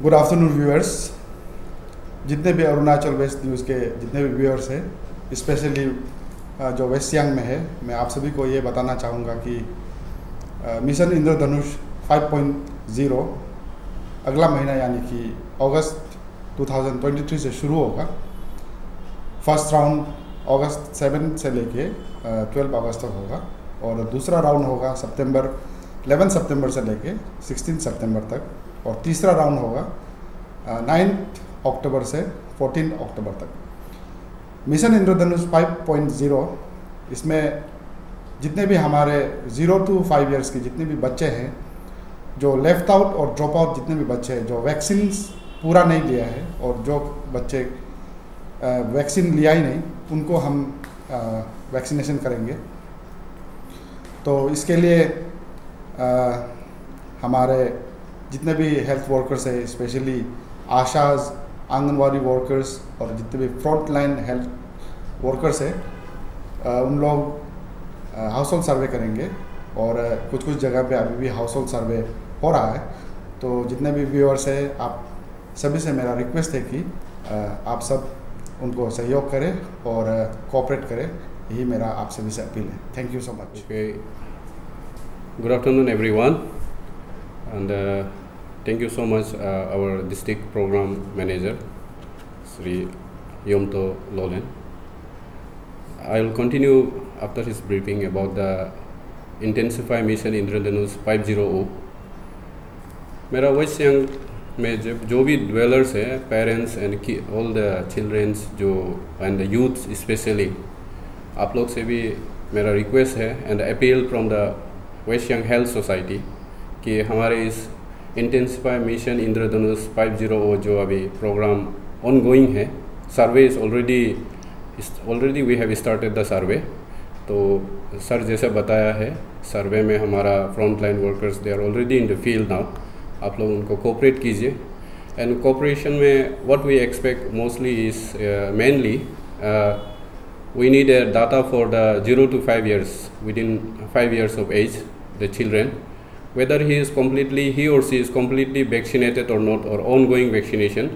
Good afternoon viewers. जितने भी Arunachal waste news के जितने भी व्यूअर्स हैं, स्पेशली जो वेस्ट सियांग में है, मैं आप सभी को ये बताना चाहूँगा कि मिशन इंद्रधनुष 5.0 अगला महीना यानी कि अगस्त 2023 से शुरू होगा। फर्स्ट राउंड अगस्त 7 से लेके 12 अगस्त तक होगा और दूसरा राउंड होगा 11 सितंबर से लेके 16 सितंबर तक, और तीसरा राउंड होगा 9 अक्टूबर से 14 अक्टूबर तक। मिशन इंद्रधनुष 5.0 इसमें जितने भी हमारे 0 to 5 इयर्स के जितने भी बच्चे हैं, जो लेफ्ट आउट और ड्रॉप आउट जितने भी बच्चे हैं, जो वैक्सीन पूरा नहीं लिया है और जो बच्चे वैक्सीन लिया ही नहीं, उनको हम वैक्सीनेशन करेंगे। तो इसके लिए हमारे जितने भी हेल्थ वर्कर्स हैं, स्पेशली आशाज, आंगनवाड़ी वर्कर्स और जितने भी फ्रंट लाइन हेल्थ वर्कर्स हैं, उन लोग हाउस होल्ड सर्वे करेंगे और कुछ जगह पे अभी भी हाउस होल्ड सर्वे हो रहा है। तो जितने भी व्यूअर्स हैं, आप सभी से मेरा रिक्वेस्ट है कि आप सब उनको सहयोग करें और कोऑपरेट करें, यही मेरा आप सभी से अपील है। Thank you so much. Good afternoon, everyone, and thank you so much our district program manager, Sri Yomto Lolen. I will continue after his briefing about the Intensify Mission Indradhanush 5.0. मेरा waste Siang में जो भी dwellers है, parents and all the childrens जो and the youth specially, आप लोग से भी मेरा रिक्वेस्ट है and appeal from the West Siang Health Society कि हमारे इस इंटेंसिफाई मिशन इंद्रधनुष 5.0 जो अभी प्रोग्राम ऑन गोइंग है, survey is already we have started the survey. तो सर जैसे बताया है, सर्वे में हमारा front line workers they are already in the field now. आप लोग उनको कोऑपरेट कीजिए एंड कोऑपरेशन में what we expect mostly is mainly we need a data for the 0 to 5 years, within 5 years of age, the children, whether he or she is completely vaccinated or not, or ongoing vaccination,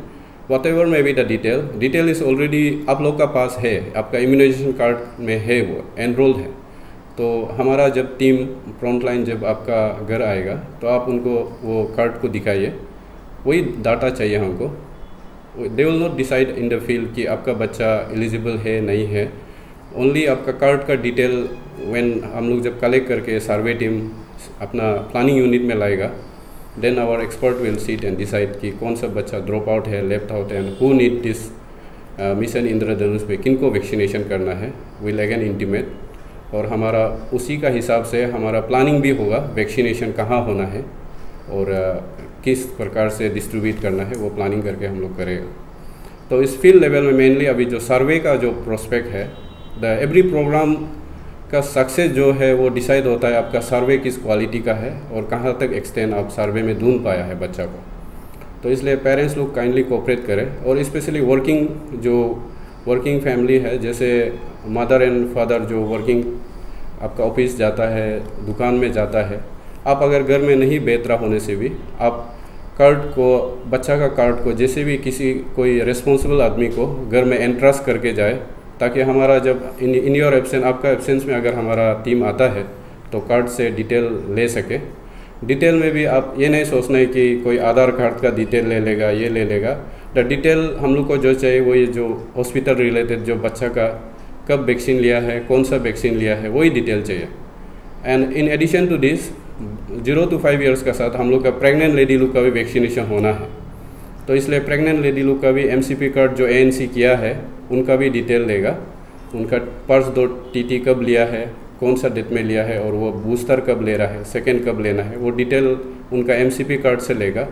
whatever may be the detail is already आप लोग का पास है, आपका immunisation card में है, वो enrolled है। तो हमारा जब टीम फ्रंट लाइन जब आपका घर आएगा तो आप उनको वो कार्ड को दिखाइए, वही डाटा चाहिए हमको। They will not decide in the field कि आपका बच्चा एलिजिबल है नहीं है, ओनली आपका कार्ड का डिटेल व्हेन हम लोग जब कलेक्ट करके सर्वे टीम अपना प्लानिंग यूनिट में लाएगा, then our expert will sit and decide कि कौन सा बच्चा ड्रॉप आउट है, लेफ्ट आउट है, and who need this mission Indradhanush में किनको वैक्सीनेशन करना है, विल अगेन इंटीमेट। और हमारा उसी का हिसाब से हमारा प्लानिंग भी होगा, वैक्सीनेशन कहाँ होना है और किस प्रकार से डिस्ट्रीब्यूट करना है, वो प्लानिंग करके हम लोग करेगा। तो इस फील्ड लेवल में मेनली अभी जो सर्वे का जो प्रोस्पेक्ट है, द एवरी प्रोग्राम का सक्सेस जो है वो डिसाइड होता है आपका सर्वे किस क्वालिटी का है और कहाँ तक एक्सटेंड आप सर्वे में ढूंढ पाया है बच्चा को। तो इसलिए पेरेंट्स लोग काइंडली कोऑपरेट करें और स्पेशली वर्किंग फैमिली है, जैसे मदर एंड फादर जो वर्किंग आपका ऑफिस जाता है, दुकान में जाता है, आप अगर घर में नहीं बेहतरा होने से भी आप कार्ड को, बच्चा का कार्ड को जैसे भी कोई रिस्पॉन्सिबल आदमी को घर में एंट्रस्ट करके जाए, ताकि हमारा जब इन योर एब्सेंस, आपका एब्सेंस में अगर हमारा टीम आता है तो कार्ड से डिटेल ले सके। डिटेल में भी आप ये नहीं सोचना है कि कोई आधार कार्ड का डिटेल ले लेगा, ये ले लेगा। द डिटेल हम लोग को जो चाहिए वो ये जो हॉस्पिटल रिलेटेड, जो बच्चा का कब वैक्सीन लिया है, कौन सा वैक्सीन लिया है, वही डिटेल चाहिए। And in addition to this 0 to 5 years का साथ हम लोग का प्रेग्नेंट लेडी लोग का भी वैक्सीनेशन होना है। तो इसलिए प्रेग्नेंट लेडी लोग का भी MCP कार्ड जो ANC किया है उनका भी डिटेल लेगा, उनका फर्स्ट 2 TT कब लिया है, कौन सा डेट में लिया है और वो बूस्टर कब ले रहा है, सेकेंड कब लेना है, वो डिटेल उनका MCP कार्ड से लेगा।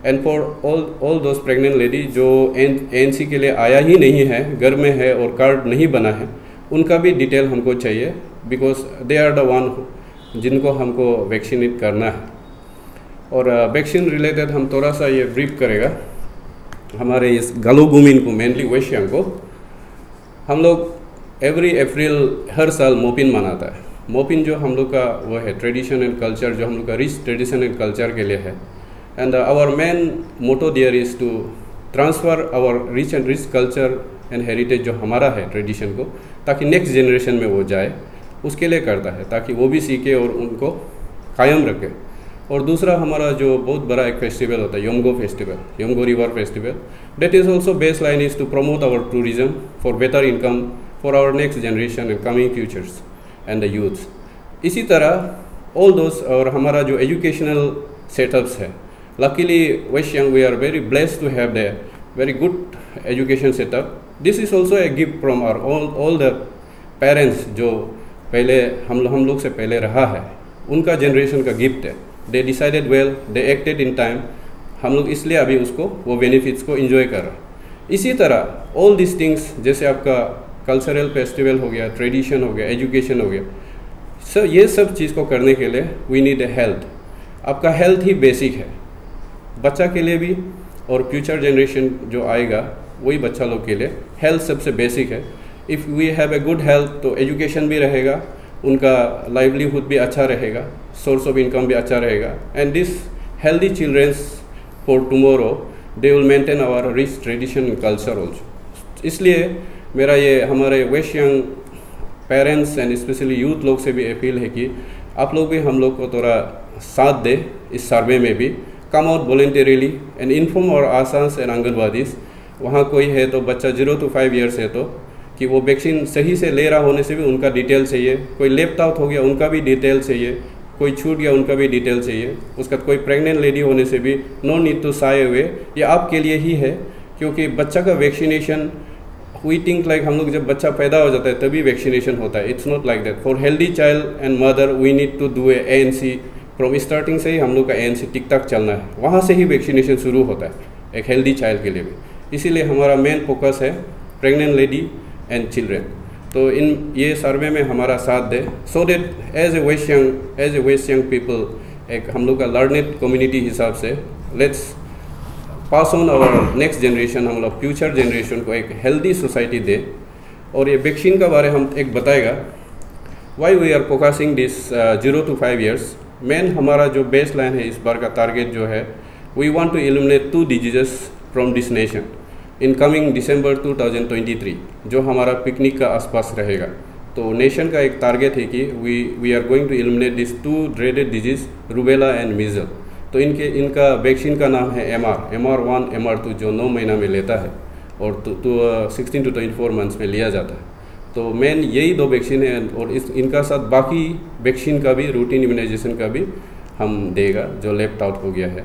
And for all those pregnant lady जो ANC के लिए आया ही नहीं है, घर में है और कार्ड नहीं बना है, उनका भी डिटेल हमको चाहिए, because they are the one जिनको हमको वैक्सीनेट करना है। और वैक्सीन रिलेटेड हम थोड़ा सा ये ब्रीफ करेगा। हमारे इस गालोगुमिन को, मेनली वेस्ट सियांग को, हम लोग एवरी अप्रैल हर साल मोपिन मनाता है। मोपिन जो हम लोग का वो है ट्रेडिशन एंड कल्चर, जो हम लोग का रिच ट्रेडिशन एंड कल्चर के लिए है। And our main motto there is to transfer our rich culture and heritage जो हमारा है ट्रेडिशन को, ताकि नेक्स्ट जनरेशन में वो जाए, उसके लिए करता है, ताकि वो भी सीखे और उनको कायम रखे। और दूसरा हमारा जो बहुत बड़ा एक फेस्टिवल होता है Yomgo festival, Yomgo river festival, that is also base line is to promote our tourism for better income for our next generation and coming futures and the youths. इसी तरह ऑल दोस, और हमारा जो एजुकेशनल सेटअप्स है, luckily West Siang we are very blessed to have the very good education setup. This is also a gift from our all the parents जो पहले हम लोग से पहले रहा है, उनका जनरेशन का गिफ्ट है। They decided well, they acted in time, हम लोग इसलिए अभी उसको वो बेनिफिट्स को इन्जॉय कर रहे हैं। इसी तरह ऑल दिस थिंग्स, जैसे आपका कल्चरल फेस्टिवल हो गया, ट्रेडिशन हो गया, एजुकेशन हो गया, सर ये सब चीज़ को करने के लिए वी नीड ए हेल्थ। आपका हेल्थ ही बेसिक है बच्चा के लिए भी, और फ्यूचर जनरेशन जो आएगा वही बच्चा लोग के लिए हेल्थ सबसे बेसिक है। If we have a good health तो एजुकेशन भी रहेगा, उनका लाइवलीहुड भी अच्छा रहेगा, सोर्स ऑफ इनकम भी अच्छा रहेगा, and this healthy childrens for tomorrow they will maintain our rich tradition and culture also. इसलिए मेरा ये हमारे West Siang parents and specially youth लोग से भी अपील है कि आप लोग भी हम लोग को थोड़ा साथ दे इस सर्वे में भी, come out voluntarily and inform और आसास एंड आंगनवाड़ीज। वहाँ कोई है तो बच्चा 0 to 5 years है तो कि वो वैक्सीन सही से ले रहा होने से भी उनका डिटेल चाहिए, कोई लेफ्ट आउट हो गया उनका भी डिटेल चाहिए, कोई छूट गया उनका भी डिटेल चाहिए, उसका कोई प्रेग्नेंट लेडी होने से भी no need to shy away, ये आपके लिए ही है। क्योंकि बच्चा का वैक्सीनेशन वी थिंक लाइक हम लोग जब बच्चा पैदा हो जाता है तभी वैक्सीनेशन होता है, it's not like that. For healthy child and mother we need to do a ANC from starting से ही हम लोग का ANC टिक तक चलना है, वहाँ से ही वैक्सीनेशन शुरू होता है एक हेल्दी चाइल्ड के लिए भी। इसीलिए हमारा मेन फोकस है प्रेग्नेंट लेडी एंड चिल्ड्रेन। तो इन ये सर्वे में हमारा साथ दे, so that as a west young people, एक हम लोग का लर्नेड कम्युनिटी हिसाब से let's pass on our next generation, हम लोग फ्यूचर जनरेशन को एक हेल्दी सोसाइटी दे। और ये वैक्सीन का बारे हम एक बताएगा why we are focusing this 0 to 5 years। Main हमारा जो बेस लाइन है इस बार का टारगेट जो है, we want to eliminate 2 diseases from this nation in coming December 2023, जो हमारा पिकनिक का आसपास रहेगा। तो नेशन का एक टारगेट है कि we are going to eliminate this 2 dreaded disease, rubella and measle. तो इनका वैक्सीन का नाम है MR1 MR2, जो 9 महीना में लेता है और 16 to 24 months में लिया जाता है। तो मेन यही 2 वैक्सीन है, और इनका साथ बाकी वैक्सीन का भी, रूटीन इम्यूनाइजेशन का भी हम देगा जो लेफ्ट आउट हो गया है।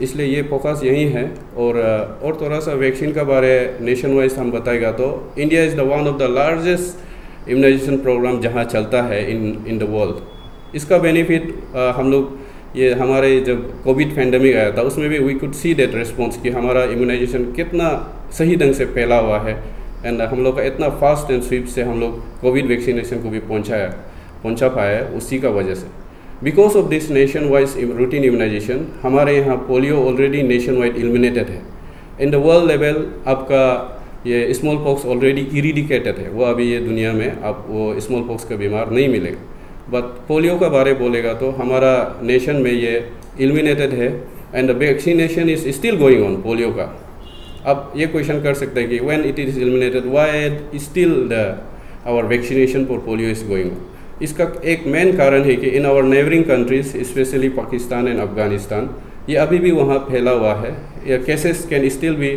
इसलिए ये फोकस यही है। और थोड़ा सा वैक्सीन का बारे नेशन वाइज हम बताएगा तो India is the one of the largest immunisation programme जहाँ चलता है इन द वर्ल्ड। इसका बेनिफिट हम लोग ये हमारे जब कोविड पैंडेमिक आया था उसमें भी we could see that response कि हमारा इम्यूनाइजेशन कितना सही ढंग से फैला हुआ है, एंड हम लोग का इतना फास्ट एंड स्विफ्ट से हम लोग कोविड वैक्सीनेशन को भी पहुंचा पाया है उसी का वजह से। Because of this nation wise routine immunisation हमारे यहाँ polio already nationwide eliminated है। इन द वर्ल्ड लेवल आपका ये स्मॉल पॉक्स ऑलरेडी इरिडिकेटेड है, वो अभी ये दुनिया में आप वो स्मॉल पॉक्स का बीमार नहीं मिलेगा। बट पोलियो का बारे बोलेगा तो हमारा नेशन में ये एलिमिनेटेड है, and the vaccination is still going on polio का। अब ये क्वेश्चन कर सकते हैं कि when it is eliminated why still our vaccination for polio is going on. इसका एक मेन कारण है कि in our neighbouring countries specially Pakistan and Afghanistan, ये अभी भी वहाँ फैला हुआ है, या cases can still be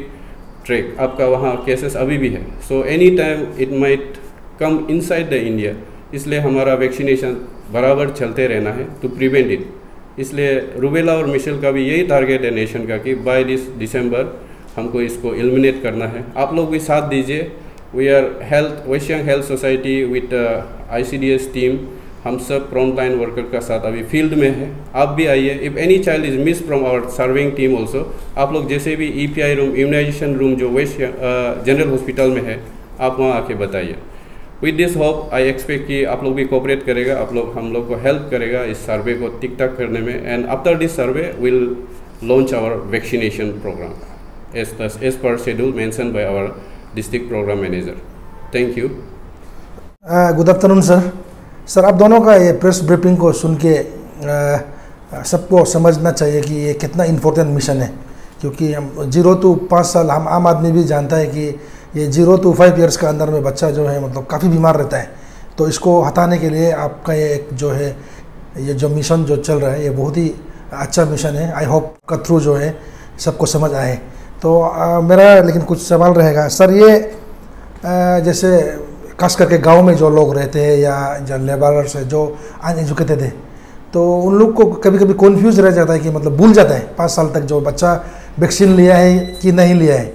track, आपका वहाँ केसेस अभी भी है। So any time it might come inside the India, इसलिए हमारा वैक्सीनेशन बराबर चलते रहना है टू प्रिवेंट इट। इसलिए रूबेला और मिशेल का भी यही टारगेट है नेशन का कि बाय दिस December हमको इसको एलिमिनेट करना है। आप लोग भी साथ दीजिए। We are West Siang Health Society with ICDS team, हम सब फ्रंट लाइन वर्कर का साथ अभी फील्ड में है। आप भी आइए। If any child is miss from our serving team also, आप लोग जैसे भी EPI रूम, इम्यूनाइजेशन रूम जो वेस्ट जनरल हॉस्पिटल में है, आप वहाँ आके बताइए। With this hope I expect कि आप लोग भी कोऑपरेट करेगा, आप लोग हम लोग को हेल्प करेगा इस सर्वे को टिक टाक करने में, and after this survey will launch our vaccination programme as per schedule mentioned by our district program manager. Thank you. Good afternoon sir. आप दोनों का ये प्रेस ब्रीफिंग को सुन के सबको समझना चाहिए कि ये कितना इम्पोर्टेंट मिशन है, क्योंकि हम 0 to 5 साल, हम आम आदमी भी जानता है कि ये 0 to 5 ईयर्स का अंदर में बच्चा जो है मतलब काफ़ी बीमार रहता है। तो इसको हटाने के लिए आपका ये एक जो है ये जो मिशन जो चल रहा है ये बहुत ही अच्छा मिशन है। आई होप का थ्रू जो है सबको समझ आए। तो मेरा लेकिन कुछ सवाल रहेगा सर, ये जैसे खास करके गांव में जो लोग रहते हैं या जो लेबरर्स है जो अनएजुकेटेड है, तो उन लोग को कभी कभी कन्फ्यूज रह जाता है कि मतलब भूल जाता है 5 साल तक जो बच्चा वैक्सीन लिया है कि नहीं लिया है,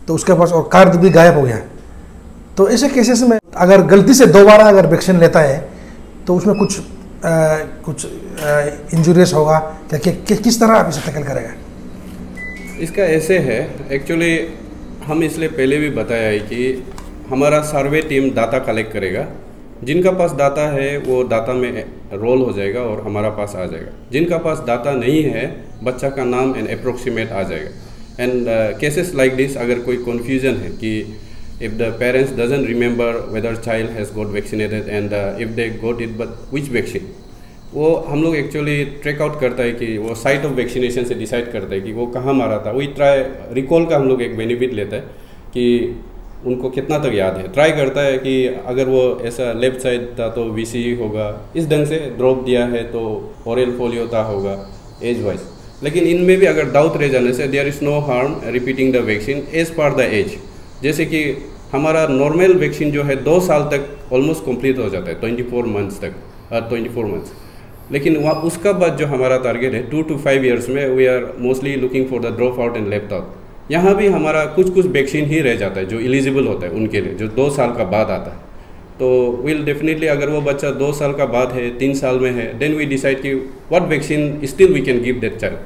तो उसके पास और कार्ड भी गायब हो गया। तो ऐसे केसेस में अगर गलती से दोबारा अगर वैक्सीन लेता है तो उसमें कुछ इंजुरियस होगा क्या, किस तरह आप इसे टैकल करेगा? इसका ऐसे है, एक्चुअली हम इसलिए पहले भी बताया है कि हमारा सर्वे टीम डाटा कलेक्ट करेगा। जिनका पास डाटा है वो डाटा में रोल हो जाएगा और हमारा पास आ जाएगा। जिनका पास डाटा नहीं है, बच्चा का नाम एंड अप्रोक्सीमेट आ जाएगा। एंड केसेस लाइक दिस, अगर कोई कन्फ्यूजन है कि if the parents doesn't remember whether child has got vaccinated and if they got it but which vaccine, वो हम लोग एक्चुअली ट्रैक आउट करता है कि वो साइट ऑफ वैक्सीनेशन से डिसाइड करता है कि वो कहाँ मारा था। वही ट्राई रिकॉल का हम लोग एक बेनिफिट लेता है कि उनको कितना तक याद है। ट्राई करता है कि अगर वो ऐसा लेफ्ट साइड था तो VCE होगा, इस ढंग से ड्रॉप दिया है तो ओरल पोलियो था होगा एज वाइज। लेकिन इनमें भी अगर डाउट रह जाने से there is no harm repeating the vaccine as per the age. जैसे कि हमारा नॉर्मल वैक्सीन जो है 2 साल तक ऑलमोस्ट कंप्लीट हो जाता है, 24 मंथ्स तक, 24 मंथ्स। लेकिन वहाँ उसका बाद जो हमारा टारगेट है 2 to 5 ईयर्स में we are mostly looking for the drop out and left out. यहाँ भी हमारा कुछ वैक्सीन ही रह जाता है जो एलिजिबल होता है उनके लिए, जो 2 साल का बाद आता है। तो विल डेफिनेटली अगर वो बच्चा 2 साल का बाद है, 3 साल में है, देन वी डिसाइड कि what vaccine still we can give that child,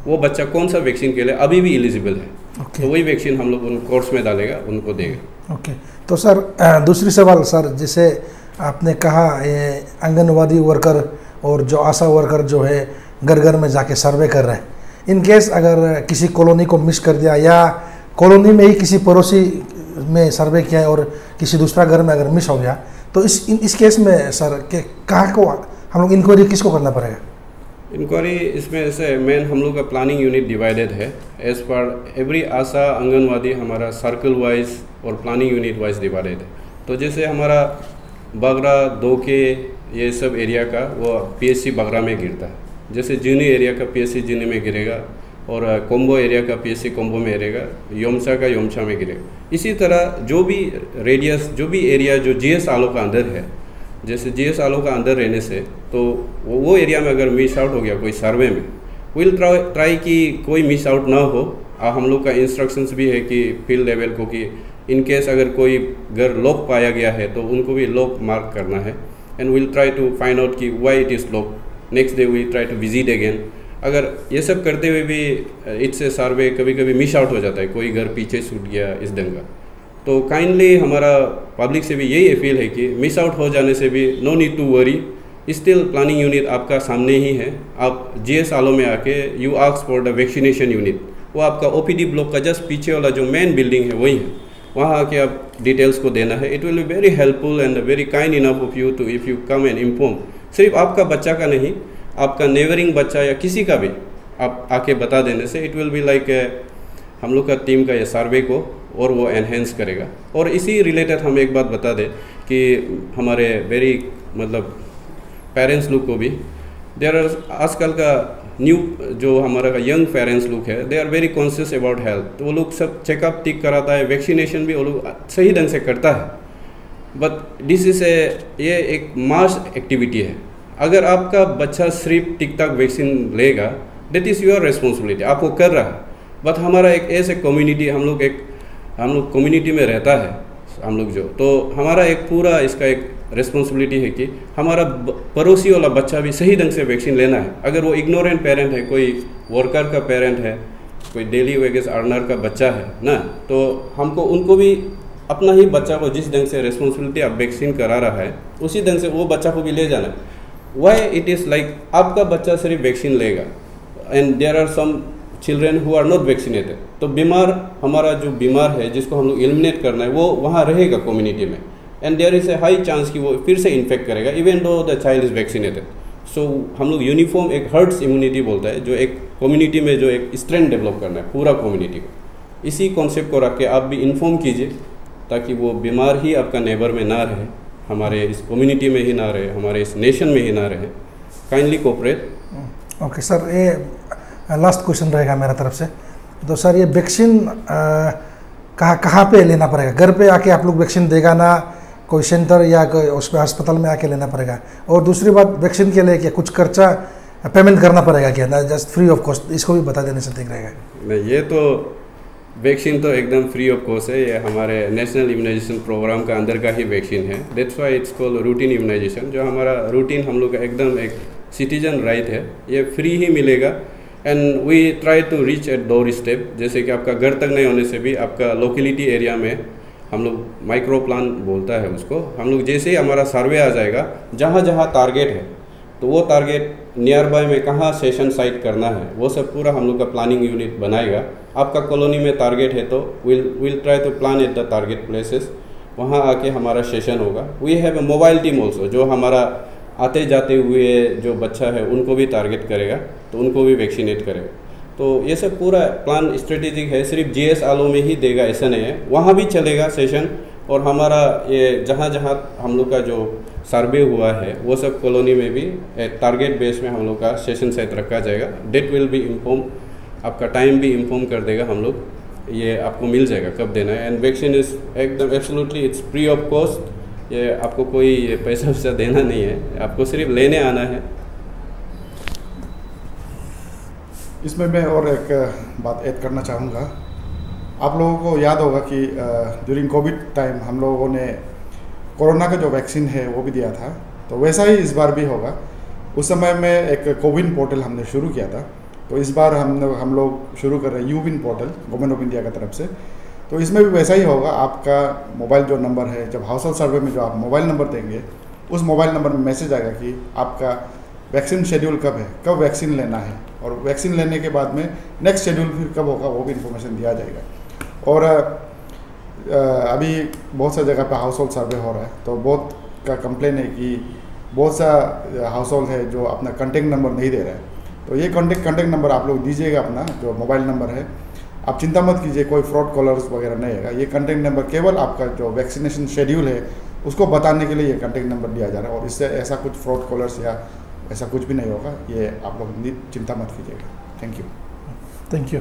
वो बच्चा कौन सा वैक्सीन के लिए अभी भी एलिजिबल है। तो वही वैक्सीन हम लोग उन कोर्स में डालेगा, उनको देगा। ओके तो सर दूसरी सवाल सर, जैसे आपने कहा ये आंगनवाड़ी वर्कर और जो आशा वर्कर जो है घर घर में जाके सर्वे कर रहे हैं, इन केस अगर किसी कॉलोनी को मिस कर दिया या कॉलोनी में ही किसी पड़ोसी में सर्वे किया है और किसी दूसरा घर में अगर मिस हो गया, तो इस केस में सर के कहाँ को हम लोग इंक्वायरी किसको करना पड़ेगा? इंक्वायरी इसमें से मेन हम लोग का प्लानिंग यूनिट डिवाइडेड है। एज पर एवरी आशा आंगनवाड़ी हमारा सर्कल वाइज और प्लानिंग यूनिट वाइज डिवाइडेड है। तो जैसे हमारा बगरा, दोके, ये सब एरिया का वो PSC बगरा में गिरता है। जैसे जूनी एरिया का PSC जूनी में गिरेगा और कोम्बो एरिया का PSC कोम्बो में गिरेगा, योमसा का योमसा में गिरेगा। इसी तरह जो भी रेडियस, जो भी एरिया जो GS आलो का अंदर है, जैसे GS आलो का अंदर रहने से तो वो एरिया में अगर मिस आउट हो गया कोई सर्वे में, विल ट्राई कि कोई मिस आउट ना हो। हम लोग का इंस्ट्रक्शंस भी है कि फील्ड लेवल को कि इन केस अगर कोई घर लॉक पाया गया है तो उनको भी लॉक मार्क करना है। And will try to find out कि why it is lock. Next day we try to visit again. अगर ये सब करते हुए भी इससे सर्वे कभी कभी मिस आउट हो जाता है, कोई घर पीछे छूट गया इस ढंग का, तो काइंडली हमारा पब्लिक से भी यही अपील है कि मिस आउट हो जाने से भी no need to worry. Still planning unit आपका सामने ही है। आप GS आलो में आके you ask for the vaccination unit, वो आपका OPD ब्लॉक का जस्ट पीछे वाला जो मेन बिल्डिंग है वही है, वहाँ आके आप डिटेल्स को देना है। It will be very helpful and very kind enough of you to if you come and inform. सिर्फ आपका बच्चा का नहीं, आपका नेबरिंग बच्चा या किसी का भी आप आके बता देने से इट विल बी लाइक हम लोग का टीम का ये सर्वे को और वो एनहेंस करेगा। और इसी रिलेटेड हम एक बात बता दें कि हमारे वेरी मतलब पेरेंट्स लोग को भी देयर आर आजकल का न्यू जो हमारा का यंग पेरेंट्स लोग है, they are very conscious about health. तो वो लोग सब चेकअप टिक कराता है, वैक्सीनेशन भी वो लोग सही ढंग से करता है। बट दिस इज ये एक मास एक्टिविटी है। अगर आपका बच्चा सिर्फ टिक टाक वैक्सीन लेगा, दैट इज़ योर रिस्पॉन्सिबिलिटी, आप वो कर रहा है। बट हमारा एक ऐसे कम्युनिटी, हम लोग कम्युनिटी में रहता है हम लोग जो, तो हमारा एक पूरा इसका एक रिस्पॉन्सिबिलिटी है कि हमारा पड़ोसी वाला बच्चा भी सही ढंग से वैक्सीन लेना है। अगर वो इग्नोरेंट पेरेंट है, कोई वर्कर का पेरेंट है, कोई डेली वेजेस अर्नर का बच्चा है ना, तो हमको उनको भी अपना ही बच्चा को जिस ढंग से रिस्पॉन्सिबिलिटी आप वैक्सीन करा रहा है उसी ढंग से वो बच्चा को भी ले जाना है। वाई इट इज़ लाइक आपका बच्चा सिर्फ वैक्सीन लेगा and there are some children who are not vaccinated, तो बीमार हमारा जो बीमार है जिसको हम लोग एलिमिनेट करना है वो वहाँ रहेगा कम्युनिटी में, and there is a high chance कि वो फिर से इन्फेक्ट करेगा even though the child is vaccinated. So हम लोग यूनिफॉर्म एक हर्ड्स इम्यूनिटी बोलता है, जो एक कम्युनिटी में जो एक स्ट्रेंथ डेवलप करना है पूरा कम्युनिटी को। इसी कॉन्सेप्ट को रख के आप भी इन्फॉर्म कीजिए ताकि वो बीमार ही आपका नेबर में ना रहे, हमारे इस कम्युनिटी में ही ना रहे, हमारे इस नेशन में ही ना रहे। Kindly cooperate. ओके सर, ये लास्ट क्वेश्चन रहेगा मेरा तरफ से। तो सर ये वैक्सीन कहाँ पे लेना पड़ेगा? घर पे आके आप लोग वैक्सीन देगा ना, कोई सेंटर या कोई उसमें अस्पताल में आके लेना पड़ेगा? और दूसरी बात, वैक्सीन के लिए क्या कुछ खर्चा पेमेंट करना पड़ेगा क्या, ना जस्ट फ्री ऑफ कॉस्ट? इसको भी बता देने से ठीक रहेगा। नहीं, ये तो वैक्सीन तो एकदम फ्री ऑफ कॉस्ट है। ये हमारे नेशनल इम्यूनाइजेशन प्रोग्राम का अंदर का ही वैक्सीन है। That's why it's called routine immunisation. जो हमारा रूटीन हम लोग का एकदम एक सिटीजन राइट है, ये फ्री ही मिलेगा। And we try to reach at doorstep, जैसे कि आपका घर तक नहीं होने से भी आपका लोकेलिटी एरिया में हम लोग माइक्रो प्लान बोलता है उसको, हम लोग जैसे ही हमारा सर्वे आ जाएगा, जहाँ जहाँ टारगेट है तो वो टारगेट नियर बाय में कहाँ सेशन साइट करना है वो सब पूरा हम लोग का प्लानिंग यूनिट बनाएगा। आपका कॉलोनी में टारगेट है तो will try to plan at the target places, वहाँ आके हमारा सेशन होगा। We have a mobile team also, जो हमारा आते जाते हुए जो बच्चा है उनको भी टारगेट करेगा, तो उनको भी वैक्सीनेट करेगा। तो ये सब पूरा प्लान स्ट्रेटेजिक है। सिर्फ जीएस आलो में ही देगा ऐसा नहीं है, वहाँ भी चलेगा सेशन। और हमारा ये जहाँ जहाँ हम लोग का जो सर्वे हुआ है वो सब कॉलोनी में भी टारगेट बेस में हम लोग का सेशन साइट रखा जाएगा। डेट विल बी इन्फॉर्म, आपका टाइम भी इन्फॉर्म कर देगा हम लोग, ये आपको मिल जाएगा कब देना है। एंड वैक्सीन इज़ एकदम absolutely it's free of cost. ये आपको कोई पैसा वैसा देना नहीं है, आपको सिर्फ लेने आना है। इसमें मैं और एक बात ऐड करना चाहूँगा। आप लोगों को याद होगा कि ड्यूरिंग कोविड टाइम हम लोगों ने कोरोना का जो वैक्सीन है वो भी दिया था, तो वैसा ही इस बार भी होगा। उस समय में एक कोविन पोर्टल हमने शुरू किया था, तो इस बार हम लोग शुरू कर रहे हैं यूविन पोर्टल गवर्नमेंट ऑफ इंडिया की तरफ से। तो इसमें भी वैसा ही होगा। आपका मोबाइल जो नंबर है, जब हाउस होल्ड सर्वे में जो आप मोबाइल नंबर देंगे, उस मोबाइल नंबर में मैसेज आएगा कि आपका वैक्सीन शेड्यूल कब है, कब वैक्सीन लेना है, और वैक्सीन लेने के बाद में नेक्स्ट शेड्यूल फिर कब होगा वो भी इन्फॉर्मेशन दिया जाएगा। और अभी बहुत सा जगह पे हाउस होल्ड सर्वे हो रहा है, तो बहुत का कंप्लेन है कि बहुत सा हाउस होल्ड है जो अपना कॉन्टेक्ट नंबर नहीं दे रहा है। तो ये कॉन्टेक्ट नंबर आप लोग दीजिएगा, अपना जो मोबाइल नंबर है। आप चिंता मत कीजिए, कोई फ्रॉड कॉलर्स वगैरह नहीं है। ये कॉन्टेक्ट नंबर केवल आपका जो वैक्सीनेशन शेड्यूल है उसको बताने के लिए ये कॉन्टेक्ट नंबर दिया जा रहा है, और इससे ऐसा कुछ फ्रॉड कॉलर्स या ऐसा कुछ भी नहीं होगा। ये आप लोग चिंता मत कीजिएगा। Thank you. Thank you.